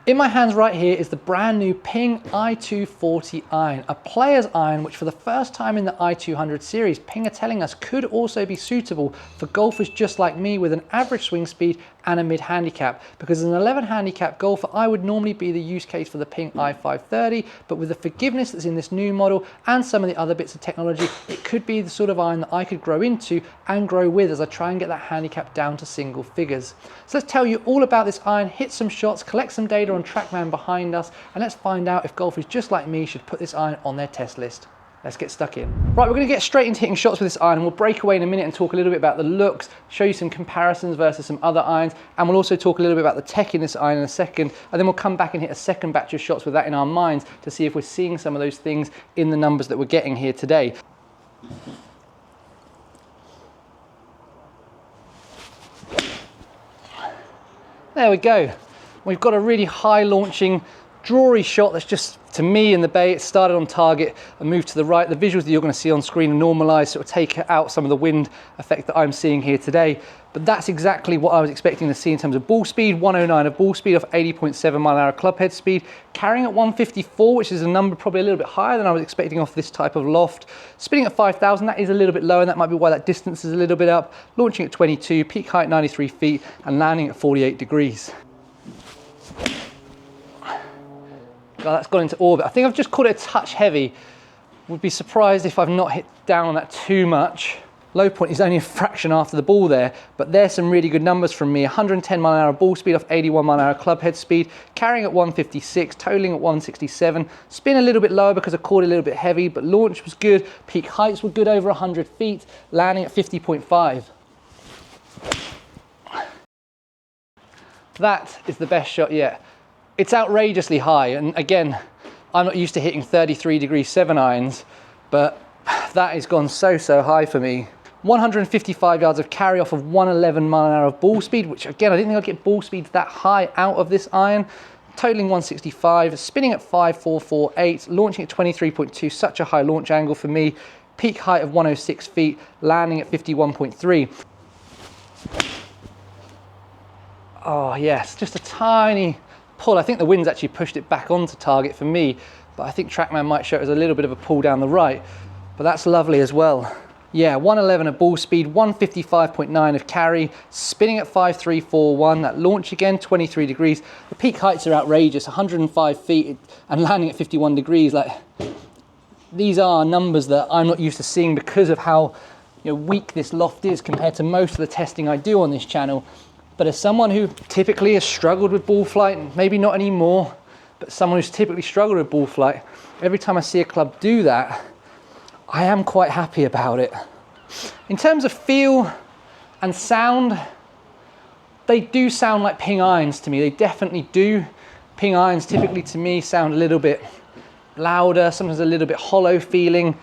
In my hands right here is the brand new Ping i240 iron, a player's iron which for the first time in the i200 series, Ping are telling us could also be suitable for golfers just like me with an average swing speed and a mid handicap. Because as an 11 handicap golfer, I would normally be the use case for the Ping i530, but with the forgiveness that's in this new model and some of the other bits of technology, it could be the sort of iron that I could grow into and grow with as I try and get that handicap down to single figures. So let's tell you all about this iron, hit some shots, collect some data on TrackMan behind us, and let's find out if golfers just like me should put this iron on their test list. Let's get stuck in. Right, we're going to get straight into hitting shots with this iron, and we'll break away in a minute and talk a little bit about the looks, show you some comparisons versus some other irons, and we'll also talk a little bit about the tech in this iron in a second, and then we'll come back and hit a second batch of shots with that in our minds to see if we're seeing some of those things in the numbers that we're getting here today. There we go. We've got a really high launching, drawy shot that's just, to me in the bay, it started on target and moved to the right. The visuals that you're going to see on screen are normalized, so it'll take out some of the wind effect that I'm seeing here today. But that's exactly what I was expecting to see in terms of ball speed. 109 of ball speed off 80.7 mile an hour club head speed, carrying at 154, which is a number probably a little bit higher than I was expecting off this type of loft. Spinning at 5,000, that is a little bit lower, and that might be why that distance is a little bit up. Launching at 22, peak height 93 feet, and landing at 48 degrees. God, that's gone into orbit. I think I've just caught it a touch heavy. Would be surprised if I've not hit down on that too much. Low point is only a fraction after the ball there, but there's some really good numbers from me. 110 mile an hour ball speed off 81 mile an hour club head speed, carrying at 156, totaling at 167. Spin a little bit lower because I caught it a little bit heavy, but launch was good. Peak heights were good over 100 feet, landing at 50.5. That is the best shot yet. It's outrageously high, and again, I'm not used to hitting 33 degree 7 irons, but that has gone so high for me. 155 yards of carry off of 111 mile an hour of ball speed, which again, I didn't think I'd get ball speeds that high out of this iron. Totaling 165, spinning at 5,448, launching at 23.2, such a high launch angle for me. Peak height of 106 feet, landing at 51.3. Oh yes, just a tiny pull. I think the wind's actually pushed it back onto target for me, but I think TrackMan might show it as a little bit of a pull down the right, but that's lovely as well. Yeah, 111 of ball speed, 155.9 of carry, spinning at 5,341, that launch again, 23 degrees. The peak heights are outrageous, 105 feet and landing at 51 degrees. Like, these are numbers that I'm not used to seeing because of how weak this loft is compared to most of the testing I do on this channel. But as someone who typically has struggled with ball flight, maybe not anymore, but someone who's typically struggled with ball flight, every time I see a club do that, I am quite happy about it. In terms of feel and sound, they do sound like Ping irons to me. They definitely do. Ping irons typically to me sound a little bit louder, sometimes a little bit hollow feeling.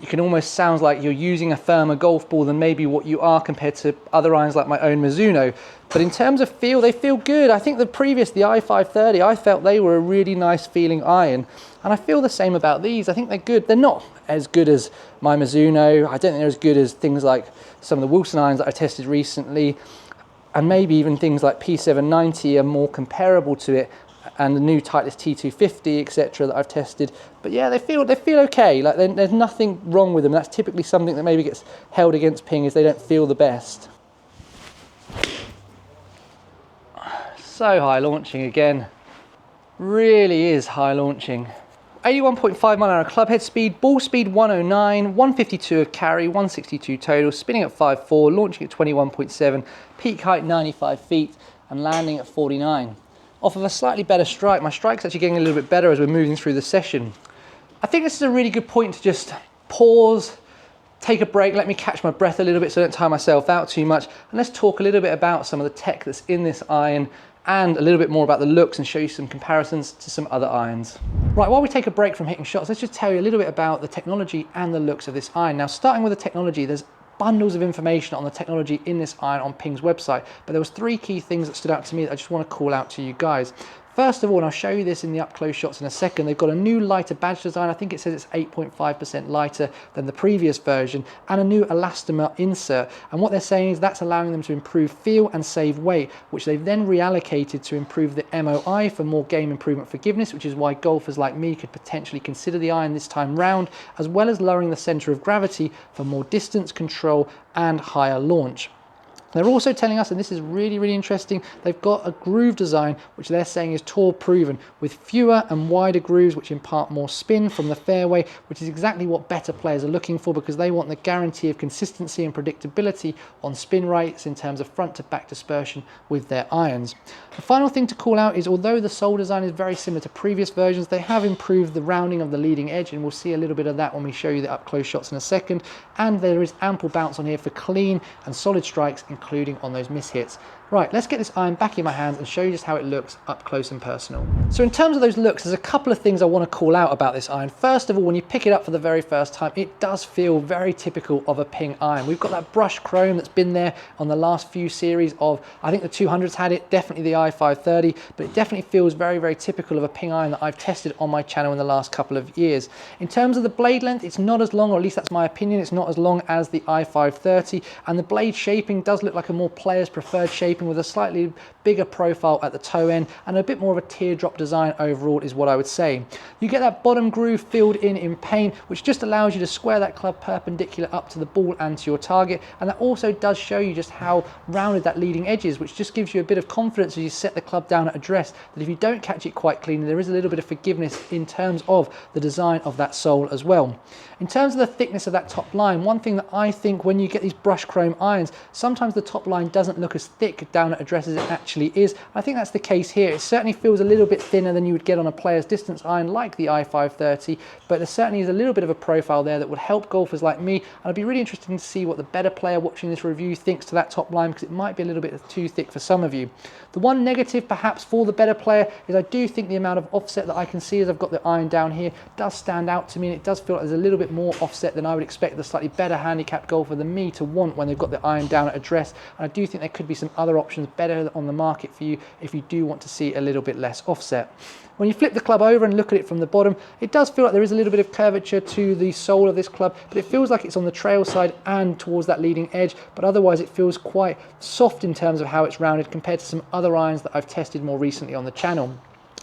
You can almost sound like you're using a firmer golf ball than maybe what you are compared to other irons like my own Mizuno. But in terms of feel, they feel good. I think the i530, I felt they were a really nice feeling iron. And I feel the same about these. I think they're good. They're not as good as my Mizuno. I don't think they're as good as things like some of the Wilson irons that I tested recently. And maybe even things like P790 are more comparable to it. And the new Titleist T250, etc. that I've tested. But yeah, they feel okay. Like there's nothing wrong with them. That's typically something that maybe gets held against Ping, is they don't feel the best. So high launching again. Really is high launching. 81.5 mile an hour club head speed, ball speed 109, 152 of carry, 162 total, spinning at 5.4, launching at 21.7, peak height 95 feet, and landing at 49. Off of a slightly better strike. My strike's actually getting a little bit better as we're moving through the session. I think this is a really good point to just pause, take a break, let me catch my breath a little bit so I don't tire myself out too much, and let's talk a little bit about some of the tech that's in this iron and a little bit more about the looks and show you some comparisons to some other irons. Right, while we take a break from hitting shots, let's just tell you a little bit about the technology and the looks of this iron. Now, starting with the technology, there's bundles of information on the technology in this iron on Ping's website, but there was 3 key things that stood out to me that I just want to call out to you guys. First of all, and I'll show you this in the up close shots in a second, they've got a new lighter badge design. I think it says it's 8.5% lighter than the previous version, and a new elastomer insert. And what they're saying is that's allowing them to improve feel and save weight, which they've then reallocated to improve the MOI for more game improvement forgiveness, which is why golfers like me could potentially consider the iron this time round, as well as lowering the center of gravity for more distance control and higher launch. They're also telling us, and this is really, really interesting, they've got a groove design, which they're saying is tour proven, with fewer and wider grooves, which impart more spin from the fairway, which is exactly what better players are looking for, because they want the guarantee of consistency and predictability on spin rates in terms of front to back dispersion with their irons. The final thing to call out is, although the sole design is very similar to previous versions, they have improved the rounding of the leading edge, and we'll see a little bit of that when we show you the up close shots in a second. And there is ample bounce on here for clean and solid strikes, including on those miss hits. Right, let's get this iron back in my hands and show you just how it looks up close and personal. So in terms of those looks, there's a couple of things I want to call out about this iron. First of all, when you pick it up for the very first time, it does feel very typical of a Ping iron. We've got that brushed chrome that's been there on the last few series of, I think the 200s had it, definitely the i530, but it definitely feels very, very typical of a Ping iron that I've tested on my channel in the last couple of years. In terms of the blade length, it's not as long, or at least that's my opinion, it's not as long as the i530, and the blade shaping does look like a more player's preferred shaping with a slightly bigger profile at the toe end and a bit more of a teardrop design overall is what I would say. You get that bottom groove filled in paint, which just allows you to square that club perpendicular up to the ball and to your target, and that also does show you just how rounded that leading edge is, which just gives you a bit of confidence as you set the club down at address, that if you don't catch it quite cleanly, there is a little bit of forgiveness in terms of the design of that sole as well. In terms of the thickness of that top line, one thing that I think when you get these brushed chrome irons, sometimes the top line doesn't look as thick down at address as it actually is. I think that's the case here. It certainly feels a little bit thinner than you would get on a player's distance iron like the i530, but there certainly is a little bit of a profile there that would help golfers like me, and I'd be really interested to see what the better player watching this review thinks to that top line, because it might be a little bit too thick for some of you. The one negative perhaps for the better player is I do think the amount of offset that I can see as I've got the iron down here does stand out to me, and it does feel like there's a little bit more offset than I would expect the slightly better handicapped golfer than me to want when they've got the iron down at address. And I do think there could be some other options better on the market for you if you do want to see a little bit less offset. When you flip the club over and look at it from the bottom, it does feel like there is a little bit of curvature to the sole of this club, but it feels like it's on the trail side and towards that leading edge, but otherwise it feels quite soft in terms of how it's rounded compared to some other irons that I've tested more recently on the channel.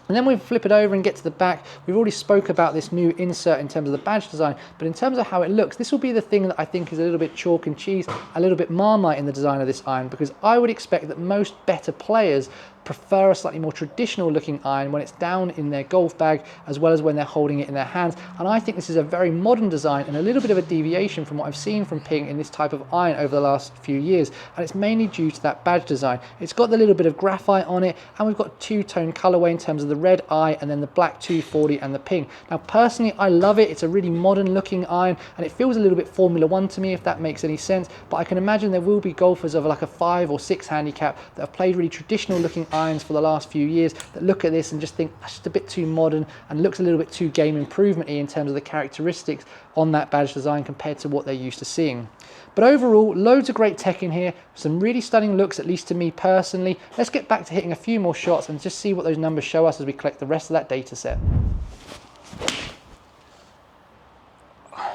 And then we flip it over and get to the back. We've already spoke about this new insert in terms of the badge design, but in terms of how it looks, this will be the thing that I think is a little bit chalk and cheese, a little bit Marmite in the design of this iron, because I would expect that most better players prefer a slightly more traditional looking iron when it's down in their golf bag, as well as when they're holding it in their hands. And I think this is a very modern design and a little bit of a deviation from what I've seen from Ping in this type of iron over the last few years. And it's mainly due to that badge design. It's got the little bit of graphite on it, and we've got two-tone colorway in terms of the red eye and then the black 240 and the Ping. Now personally, I love it. It's a really modern looking iron, and it feels a little bit Formula One to me, if that makes any sense. But I can imagine there will be golfers of like a 5 or 6 handicap that have played really traditional looking irons for the last few years that look at this and just think that's just a bit too modern and looks a little bit too game improvement-y in terms of the characteristics on that badge design compared to what they're used to seeing. But overall, loads of great tech in here, some really stunning looks, at least to me personally. Let's get back to hitting a few more shots and just see what those numbers show us as we collect the rest of that data set.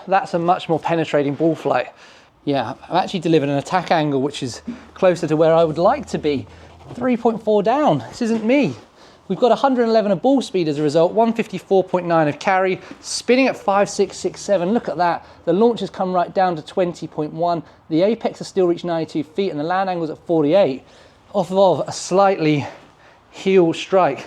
That's a much more penetrating ball flight. Yeah, I've actually delivered an attack angle which is closer to where I would like to be. 3.4 down, this isn't me. We've got 111 of ball speed as a result, 154.9 of carry, spinning at 5.667, look at that. The launch has come right down to 20.1, the apex has still reached 92 feet and the land angle's at 48, off of a slightly heel strike.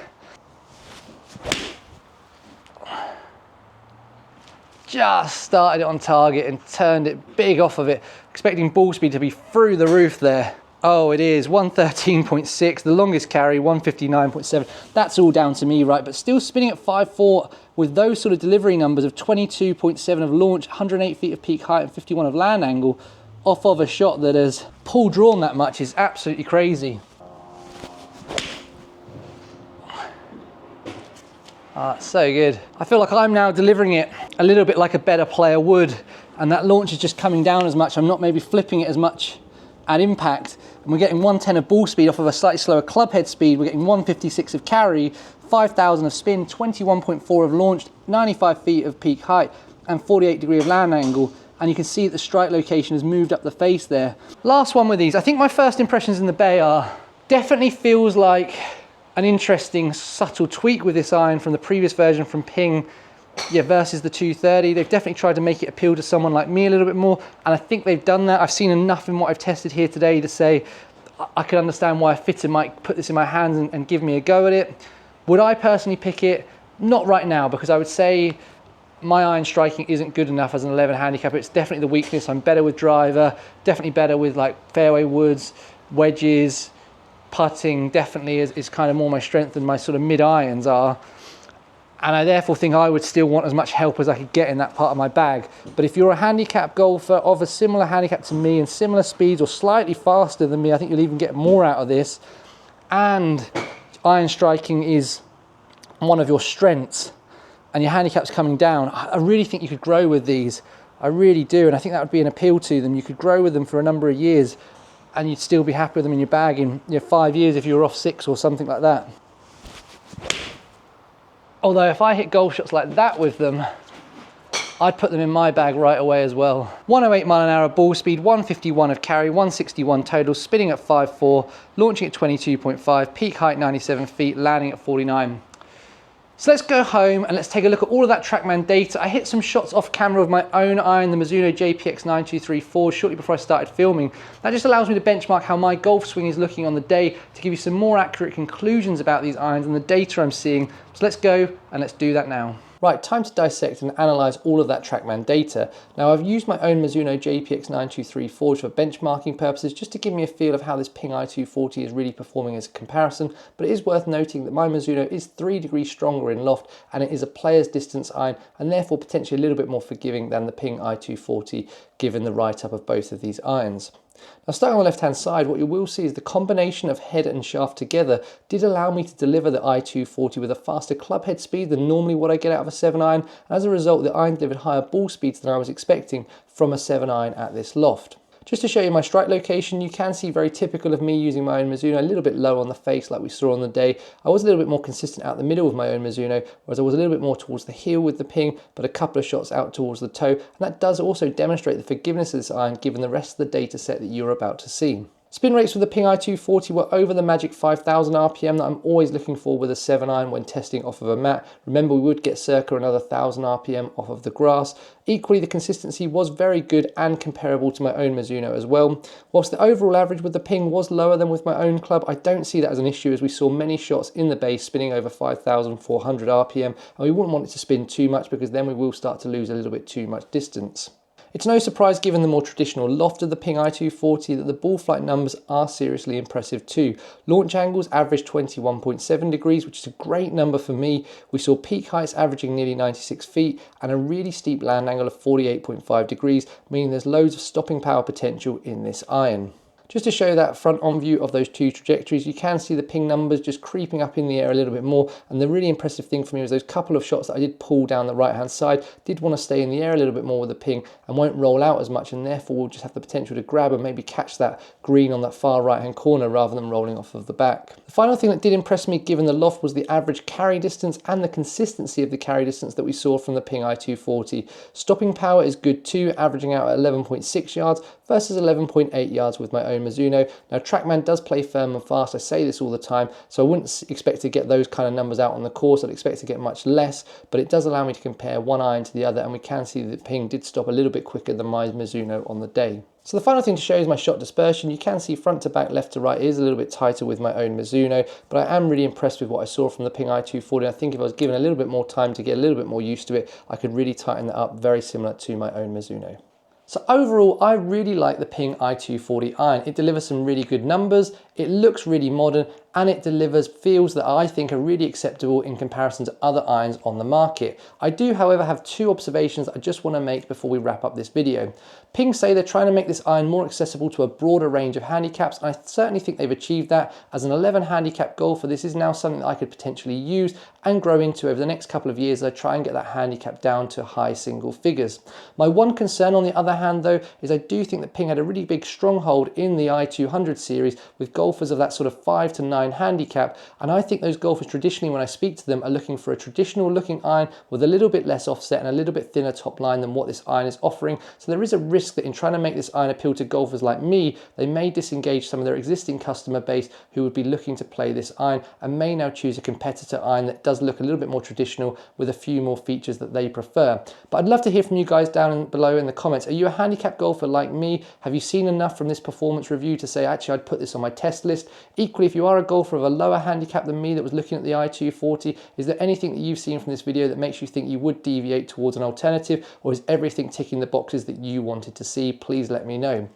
Just started it on target and turned it big off of it, expecting ball speed to be through the roof there. Oh, it is 113.6, the longest carry, 159.7. That's all down to me, right? But still spinning at 5.4 with those sort of delivery numbers of 22.7 of launch, 108 feet of peak height and 51 of land angle off of a shot that has pull drawn that much is absolutely crazy. Ah, so good. I feel like I'm now delivering it a little bit like a better player would, and that launch is just coming down as much. I'm not maybe flipping it as much at impact, And we're getting 110 of ball speed off of a slightly slower club head speed. We're getting 156 of carry, 5,000 of spin, 21.4 of launch, 95 feet of peak height, and 48 degree of land angle. And you can see that the strike location has moved up the face there. Last one with these, I think my first impressions in the bay are, definitely feels like an interesting subtle tweak with this iron from the previous version from Ping, versus the 230. They've definitely tried to make it appeal to someone like me a little bit more, and I think they've done that. I've seen enough in what I've tested here today to say I can understand why a fitter might put this in my hands and give me a go at it. Would I personally pick it? Not right now, because I would say my iron striking isn't good enough as an 11 handicapper. It's definitely the weakness. I'm better with driver, definitely better with like fairway woods, wedges, putting definitely is kind of more my strength than my sort of mid irons are. And I therefore think I would still want as much help as I could get in that part of my bag. But if you're a handicap golfer of a similar handicap to me and similar speeds or slightly faster than me, I think you'll even get more out of this. And iron striking is one of your strengths and your handicap's coming down, I really think you could grow with these. I really do, and I think that would be an appeal to them. You could grow with them for a number of years and you'd still be happy with them in your bag in 5 years if you were off 6 or something like that. Although if I hit golf shots like that with them, I'd put them in my bag right away as well. 108 mile an hour ball speed, 151 of carry, 161 total, spinning at 5.4, launching at 22.5, peak height 97 feet, landing at 49. So let's go home and let's take a look at all of that TrackMan data. I hit some shots off camera with my own iron, the Mizuno JPX 9234, shortly before I started filming. That just allows me to benchmark how my golf swing is looking on the day to give you some more accurate conclusions about these irons and the data I'm seeing. So let's go and let's do that now. Right, time to dissect and analyze all of that TrackMan data. Now I've used my own Mizuno JPX 9234 for benchmarking purposes, just to give me a feel of how this Ping i240 is really performing as a comparison, but it is worth noting that my Mizuno is 3 degrees stronger in loft and it is a player's distance iron and therefore potentially a little bit more forgiving than the Ping i240 given the write-up of both of these irons. Now starting on the left hand side, what you will see is the combination of head and shaft together did allow me to deliver the i240 with a faster club head speed than normally what I get out of a 7 iron, and as a result the iron delivered higher ball speeds than I was expecting from a 7 iron at this loft. Just to show you my strike location, you can see very typical of me using my own Mizuno, a little bit low on the face like we saw on the day. I was a little bit more consistent out the middle with my own Mizuno, whereas I was a little bit more towards the heel with the Ping, but a couple of shots out towards the toe. And that does also demonstrate the forgiveness of this iron given the rest of the data set that you're about to see. Spin rates with the Ping i240 were over the magic 5,000 RPM that I'm always looking for with a 7 iron when testing off of a mat. Remember, we would get circa another 1,000 RPM off of the grass. Equally, the consistency was very good and comparable to my own Mizuno as well. Whilst the overall average with the Ping was lower than with my own club, I don't see that as an issue as we saw many shots in the base spinning over 5,400 RPM, and we wouldn't want it to spin too much because then we will start to lose a little bit too much distance. It's no surprise given the more traditional loft of the Ping i240 that the ball flight numbers are seriously impressive too. Launch angles averaged 21.7 degrees, which is a great number for me. We saw peak heights averaging nearly 96 feet and a really steep land angle of 48.5 degrees, meaning there's loads of stopping power potential in this iron. Just to show you that front on view of those two trajectories, you can see the Ping numbers just creeping up in the air a little bit more, and the really impressive thing for me was those couple of shots that I did pull down the right hand side, did want to stay in the air a little bit more with the Ping and won't roll out as much, and therefore will just have the potential to grab and maybe catch that green on that far right hand corner rather than rolling off of the back. The final thing that did impress me given the loft was the average carry distance and the consistency of the carry distance that we saw from the Ping i240. Stopping power is good too, averaging out at 11.6 yards versus 11.8 yards with my own Mizuno. Now TrackMan does play firm and fast, I say this all the time, so I wouldn't expect to get those kind of numbers out on the course. I'd expect to get much less, but it does allow me to compare one iron to the other, and we can see that Ping did stop a little bit quicker than my Mizuno on the day. So the final thing to show is my shot dispersion. You can see front to back, left to right is a little bit tighter with my own Mizuno, but I am really impressed with what I saw from the Ping i240. I think if I was given a little bit more time to get a little bit more used to it, I could really tighten that up, very similar to my own Mizuno. So overall, I really like the Ping i240 iron. It delivers some really good numbers, it looks really modern, and it delivers feels that I think are really acceptable in comparison to other irons on the market. I do, however, have two observations I just want to make before we wrap up this video. Ping say they're trying to make this iron more accessible to a broader range of handicaps, and I certainly think they've achieved that. As an 11 handicap golfer, this is now something that I could potentially use and grow into over the next couple of years as I try and get that handicap down to high single figures. My one concern, on the other hand, though, is I do think that Ping had a really big stronghold in the i240 series with golfers of that sort of 5 to 9 handicap, and I think those golfers traditionally, when I speak to them, are looking for a traditional looking iron with a little bit less offset and a little bit thinner top line than what this iron is offering. So there is a risk that in trying to make this iron appeal to golfers like me, they may disengage some of their existing customer base who would be looking to play this iron and may now choose a competitor iron that does look a little bit more traditional with a few more features that they prefer. But I'd love to hear from you guys down below in the comments. Are you a handicap golfer like me? Have you seen enough from this performance review to say, actually, I'd put this on my test list? Equally, if you are a golfer of a lower handicap than me that was looking at the i240, is there anything that you've seen from this video that makes you think you would deviate towards an alternative, or is everything ticking the boxes that you wanted to see? Please let me know.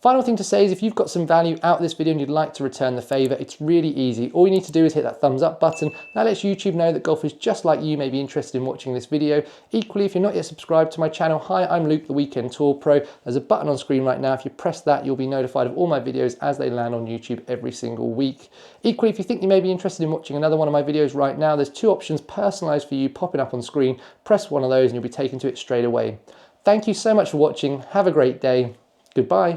Final thing to say is if you've got some value out of this video and you'd like to return the favour, it's really easy. All you need to do is hit that thumbs up button. That lets YouTube know that golfers just like you may be interested in watching this video. Equally, if you're not yet subscribed to my channel, hi, I'm Luke, the Weekend Tour Pro. There's a button on screen right now. If you press that, you'll be notified of all my videos as they land on YouTube every single week. Equally, if you think you may be interested in watching another one of my videos right now, there's two options personalised for you popping up on screen. Press one of those and you'll be taken to it straight away. Thank you so much for watching. Have a great day. Goodbye.